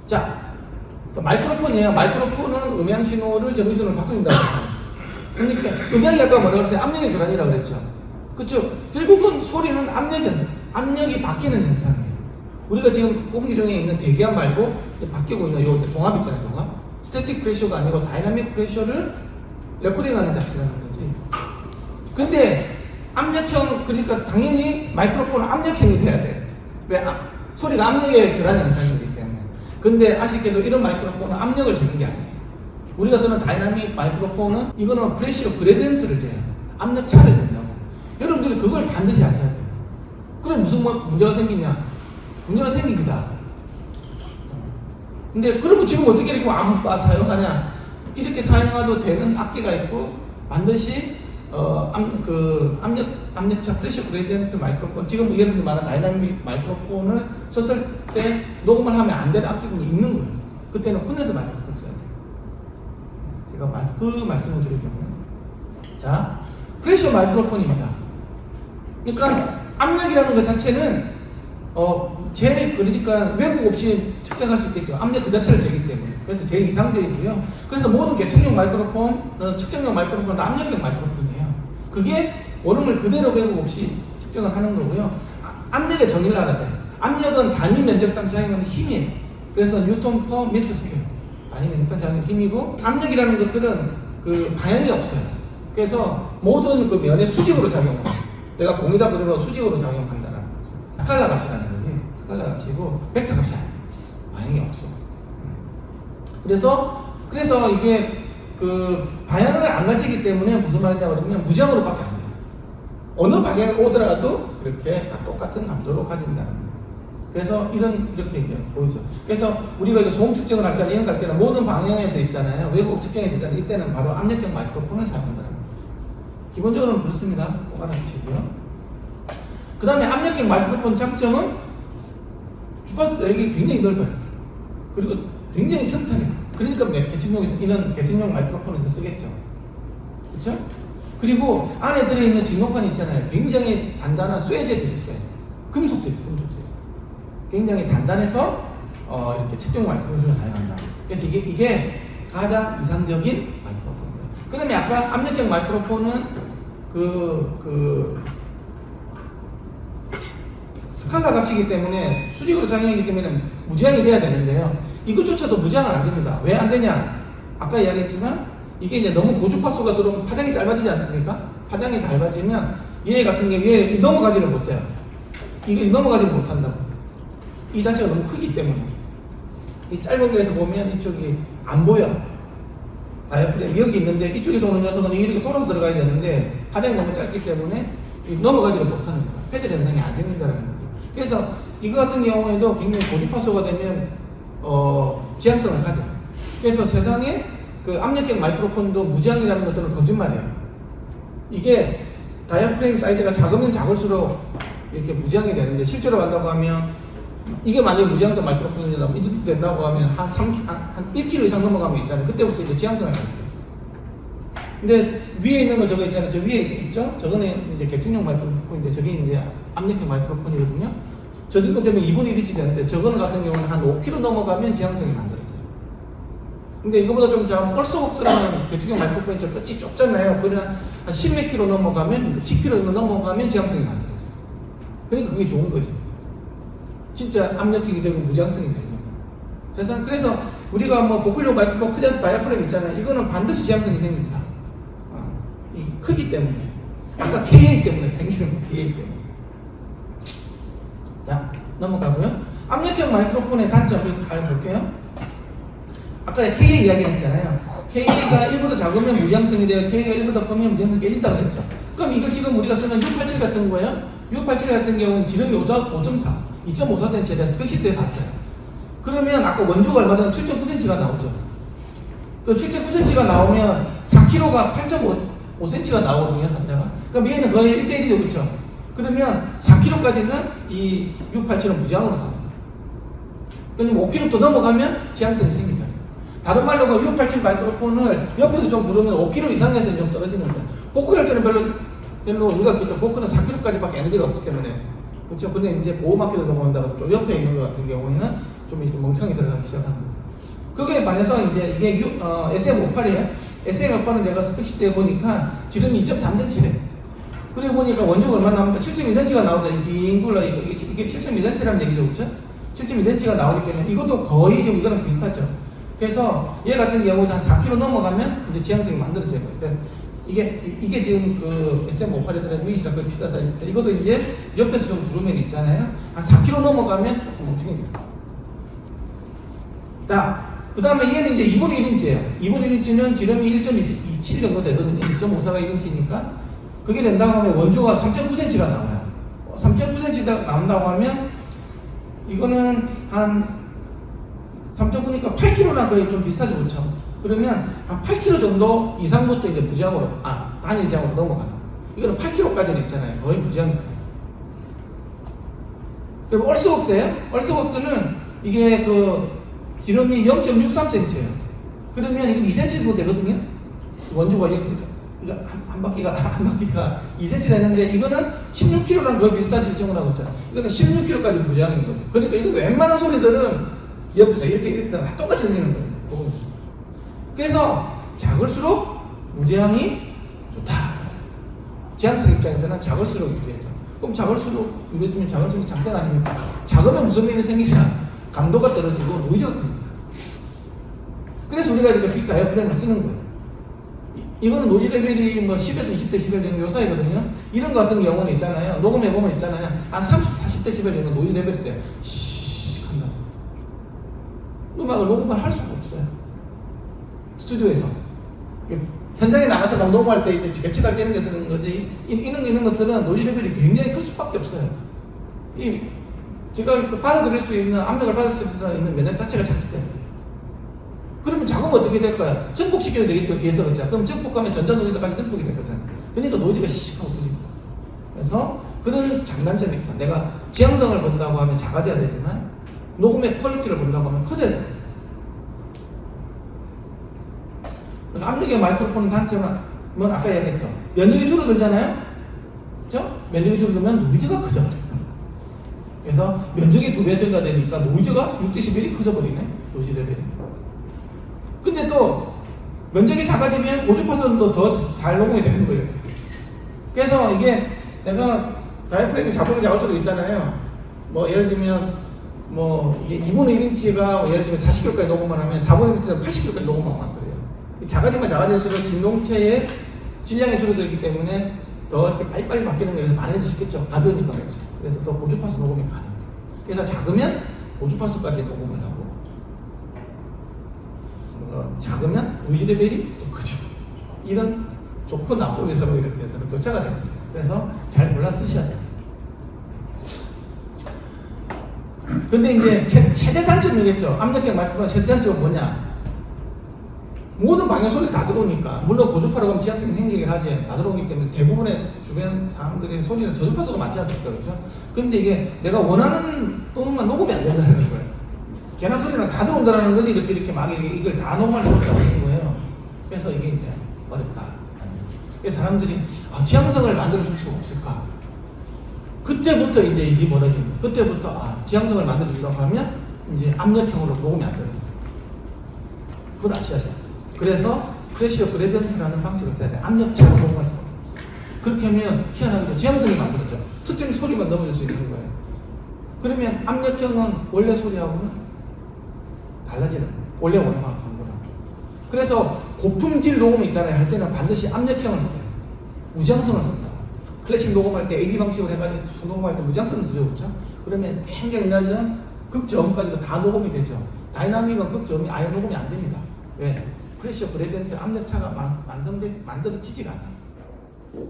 자, 마이크로폰이에요. 마이크로폰은 음향 신호를 전기신호로 바꾼다. 그러니까 음향이 아까 뭐라고 그랬어요? 압력의 교란이라고 그랬죠. 그쵸? 결국은 소리는 압력이 바뀌는 현상이에요. 우리가 지금 공기 중에 있는 대기압 말고 바뀌고 있는 요 동압 있잖아요. 동압. 스태틱 프레셔가 아니고 다이나믹 프레셔를 레코딩하는 장치라는 거지. 근데 압력형, 그러니까 당연히 마이크로폰은 압력형이 돼야 돼. 왜? 소리가 압력의 교란 현상이기 때문에. 근데 아쉽게도 이런 마이크로폰은 압력을 재는 게 아니에요. 우리가 쓰는 다이나믹 마이크로폰은 이거는 프레셔 그레디언트를 재요. 압력 차를 잰다고. 여러분들이 그걸 반드시 아셔야 돼요. 그럼 무슨 문제가 생기냐? 문제가 생깁니다. 근데 그러면 지금 어떻게 이렇게 아무 사용하냐? 이렇게 사용해도 되는 악기가 있고 반드시 압력차 프레셔 그레디언트 마이크로폰, 지금 여러분들 말한 다이나믹 마이크로폰을 썼을 때 녹음을 하면 안 되는 악기군이 있는 거예요. 그때는 콘덴서 마이크로폰 써야 돼요. 제가 그 말씀을 드리려면, 자, 프레셔 마이크로폰입니다. 그러니까 압력이라는 것 자체는 제일, 그러니까 왜곡 없이 측정할 수 있겠죠. 압력 그 자체를 재기 때문에. 그래서 제일 이상적이고요. 그래서 모든 계층용 마이크로폰, 측정용 마이크로폰은 압력형 마이크로폰이에요. 그게 원음을 그대로 왜곡 없이 측정을 하는 거고요. 압력의 정의를 알아야 돼요. 압력은 단위 면적당 자행하는 힘이에요. 그래서 뉴턴 퍼 미터 스퀘어. 단위 면적당 자행하는 힘이고, 압력이라는 것들은 그 방향이 없어요. 그래서 모든 그 면에 수직으로 작용해요. 내가 공이다 그러면 수직으로 작용한다는 거죠. 스칼라 값이라는 거지. 스칼라 값이고 벡터 값이 아니에요. 방향이 없어. 그래서 이게 그 방향을 안 가지기 때문에 무슨 말이냐고 그러면 무지항으로밖에 안 돼요. 어느 방향에 오더라도 이렇게 다 똑같은 감도로 가진다는 거예요. 그래서 이렇게 이제 보이죠. 그래서 우리가 이제 소음 측정을 할 때, 이런 거 할 때는 모든 방향에서 있잖아요. 왜곡 측정이 되잖아요. 이때는 바로 압력형 마이크로폰을 사용한다는 거예요. 기본적으로는 그렇습니다. 꼭 알아주시고요. 그 다음에 압력형 마이크로폰 장점은 주파수액이 굉장히 넓어요. 그리고 굉장히 평탄해요. 그러니까 이런 계층용 마이크로폰에서 쓰겠죠. 그렇죠? 그리고 안에 들어있는 진동판이 있잖아요. 굉장히 단단한 쇠재질이에요. 금속재질. 굉장히 단단해서 이렇게 측정 마이크로폰을 사용한다. 그래서 이게 가장 이상적인 마이크로폰입니다. 그러면 아까 압력형 마이크로폰은 스칼라 값이기 때문에 수직으로 작용하기 때문에 무지항이 돼야 되는데요. 이것조차도 무지항은 안 됩니다. 왜 안 되냐? 아까 이야기했지만 이게 이제 너무 고주파수가 들어오면 파장이 짧아지지 않습니까? 파장이 짧아지면 얘 같은 경우에 넘어가지를 못해요. 이게 넘어가지를 못한다고. 이 자체가 너무 크기 때문에. 이 짧은 거에서 보면 이쪽이 안 보여. 다이아프램 여기 있는데 이쪽에서 오는 녀석은 이렇게 돌아서 들어가야 되는데 파장이 너무 짧기 때문에 넘어가지를 못하는 거예요. 패드 현상이 안 생긴다는 거죠. 그래서 이거 같은 경우에도 굉장히 고주파수가 되면 지향성을 가져. 그래서 세상에 그 압력형 마이크로폰도 무지항이라는 것들은 거짓말이에요. 이게 다이아프램 사이즈가 작으면 작을수록 이렇게 무지항이 되는데, 실제로 간다고 하면 이게 만약에 무지항성 마이크로폰이라고 이렇게 된다고 하면 한 1kg 이상 넘어가면 있잖아요. 그때부터 이제 지향성을 가져요. 근데 위에 있는 거 저거 있잖아요. 저 위에 있죠? 저거는 이제 계층용 마이크로폰인데 저게 이제 압력형 마이크로폰이거든요. 저 정도 되면 2분의 1이 되는데 저거는 같은 경우는 한 5kg 넘어가면 지향성이 만들어져요. 근데 이거보다 좀 얼썩얼썩하는 계층용 마이크로폰이 좀 끝이 좁잖아요. 그래 한 10몇 kg 넘어가면, 10kg 정도 넘어가면 지향성이 만들어져요. 그러니까 그게 좋은 거지. 진짜 압력형이 되고 무지향성이 되는 거예요. 그래서 우리가 뭐 보컬용 마이크로폰 크자스 다이아프램 있잖아요. 이거는 반드시 지향성이 생깁니다. 이 크기 때문에. 아까 KA 때문에 생기는 거, KA 때문에. 자, 넘어가고요. 압력형 마이크로폰의 단점 알아볼게요. 아까 KA 이야기 했잖아요. KA가 1보다 작으면 무지향성이 돼요. KA가 1보다 크면 무지향성이 깨진다고 했죠. 그럼 이거 지금 우리가 쓰는 U87 같은 거예요. U87 같은 경우는 지름이 5.4, 2.54cm에 대한 스펙시트에 봤어요. 그러면 아까 원조가 얼마 전에 7.9cm가 나오죠. 그럼 7.9cm가 나오면 4kg가 8.5cm가 나오거든요, 단자가. 그럼 얘는 거의 1대1이죠, 그렇죠? 그러면 4kg까지는 이 U87은 무지항으로 나옵니다. 그럼 5kg 더 넘어가면 지향성이 생긴다. 다른 말로 U87 마이크로폰을 옆에서 좀 부르면 5kg 이상에서 좀 떨어지는 거예요. 포크 할 때는 별로 우리가 그죠. 포크는 4kg까지밖에 에너지가 없기 때문에. 그렇죠. 근데 이제 보호막히도 넘어간다고 좀 옆에 있는 것 같은 경우에는 좀 이렇게 멍청이 들어가기 시작하는 거예요. 그게 반해서 이제 이게 SM58이에요. SM58은 제가 스펙시 때 보니까 지름이 2.3cm래. 그리고 보니까 원주가 얼마 나옵니까? 7.2cm가 나오다. 빙 둘러 이게 7.2cm라는 얘기죠, 그렇죠? 7.2cm가 나오기 때문에 이것도 거의 지금 이거랑 비슷하죠. 그래서 얘 같은 경우도 한 4kg 넘어가면 이제 지향성이 만들어져요. 그러니까 이게 지금 그 SM58애들의 루이지랑 거의 비슷한 사이즈인데 이것도 이제 옆에서 좀 두르면 있잖아요. 한 4kg 넘어가면 조금 멍청해져요. 자, 그 다음에 얘는 이제 2분의 1인치예요. 2분의 1인치는 지름이 1.27 정도 되거든요. 1.54가 1인치니까. 그게 된다고 하면 원주가 3.9cm가 나와요. 3.9cm가 나온다고 하면 이거는 한 3.9니까 8kg나 거의 좀 비슷하죠, 그렇죠? 그러면 한 8kg 정도 이상부터 이제 무지항으로, 단일 지항으로 넘어가요. 이거는 8kg까지는 있잖아요. 거의 무지항이에요. 그리고 얼스웍스예요. 얼스웍스는 이게 그 지름이 0.63cm예요. 그러면 이건 2cm 정도 되거든요. 원주가 이거 한 바퀴가 2cm 되는데 이거는 16kg랑 거의 비슷한 일정을 하고 있잖아요. 이거는 16kg까지 무지항인 거죠. 그러니까 이건 웬만한 소리들은 옆에서 이렇게 다 똑같이 생기는 거예요. 그래서 작을수록 무지항이 좋다. 지향성 입장에서는 작을수록 유리해져. 그럼 작을수록 유리해지면 작을수록 장대가 아닙니까? 작으면 무슨 일이 생기냐? 감도가 떨어지고 노이즈가 큽니다. 그래서 우리가 이렇게 빅 다이어프램을 쓰는 거예요. 이거는 노이즈 레벨이 뭐 10에서 20dB 정도 사이거든요. 이런 거 같은 경우는 있잖아요. 녹음해보면 있잖아요. 한 30, 40dB 정도 노이즈 레벨이 돼요. 시익 한다. 음악을 녹음을 할 수가 없어요. 스튜디오에서. 현장에 나가서 녹음할 때 이제 개측할 때 이런 데 쓰는 거지. 이런 것들은 노이즈 레벨이 굉장히 클 수밖에 없어요. 제가 받아들일 수 있는, 압력을 받을 수 있는 면역 자체가 작기 때문에. 그러면 작으면 어떻게 될까요? 증폭시켜야 되겠죠, 뒤에서 그렇죠. 그럼 증폭하면 전자노이즈까지 증폭이 될 거잖아요. 그러니까 노이즈가 시식하고 들립니다. 그래서 그런 장단점이 있다. 내가 지향성을 본다고 하면 작아져야 되지만, 녹음의 퀄리티를 본다고 하면 커져야 돼요. 압력의 마이크로폰 단점은 아까 얘기했죠. 면적이 줄어들잖아요? 그렇죠? 면적이 줄어들면 노이즈가 커져. 그래서 면적이 2배 증가되니까 노이즈가 6dB이 커져버리네. 노이즈 레벨이. 근데 또 면적이 작아지면 고주파선도 더 잘 녹음이 되는 거예요. 그래서 이게 내가 다이프램이 작을수록 있잖아요. 뭐 예를 들면 뭐 이게 2분의 1인치가 예를 들면 40kg까지 녹음을 하면 4분의 1인치는 80kg까지 녹음을 할 거예요. 작아지면 작아질수록 진동체의 질량이 줄어들기 때문에 더 이렇게 빨리빨리 바뀌는 게 많이 쉽겠죠. 가벼우니까 그렇죠. 그래서 더 고주파수 녹음이 가능해요. 그래서 작으면 고주파수까지 녹음을 하고 작으면 노이즈 레벨이 또 크죠. 이런 좋고 나쁘게 서로 이렇게 해서 교차가 됩니다. 그래서 잘 골라 쓰셔야 돼요. 근데 이제 최대 단점이겠죠. 압력형 마이크로폰 최대 단점은 뭐냐? 모든 방향 소리 다 들어오니까, 물론 고주파로 가면 지향성이 생기긴 하지, 다 들어오기 때문에 대부분의 주변 사람들의 소리는 저주파수가 맞지 않습니까? 그렇죠? 근데 이게 내가 원하는 음만 녹음이 안 된다는 거예요. 개나 소리나 다 들어온다는 거지, 이렇게 막 이걸 다 녹음하려고 하는 거예요. 그래서 이게 이제 어렵다. 그래서 사람들이 지향성을 만들어줄 수가 없을까? 그때부터 이제 일이 벌어집니다. 그때부터 지향성을 만들어주려고 하면 이제 압력형으로 녹음이 안 됩니다. 그걸 아셔야 돼요. 그래서 프레셔 그레디언트라는 방식을 써야 돼요. 압력차로 녹음할 수가 없어요. 그렇게 하면 희한하게도 지향성이 만들어져. 특정 소리만 넘어질 수 있는 거예요. 그러면 압력형은 원래 소리하고는 달라지는 거예요. 원래 원음하고 전부랑. 그래서 고품질 녹음 있잖아요. 할 때는 반드시 압력형을 써요. 무지향성을 쓴다. 클래식 녹음할 때 AD 방식으로 해가지고 녹음할 때 무지향성을 쓰죠. 그렇죠? 그러면 굉장히 낮은 극저음까지도 다 녹음이 되죠. 다이나믹은 극저음이 아예 녹음이 안 됩니다. 왜? 프레셔 그레디언트 압력차가 만들어지지가 않아요.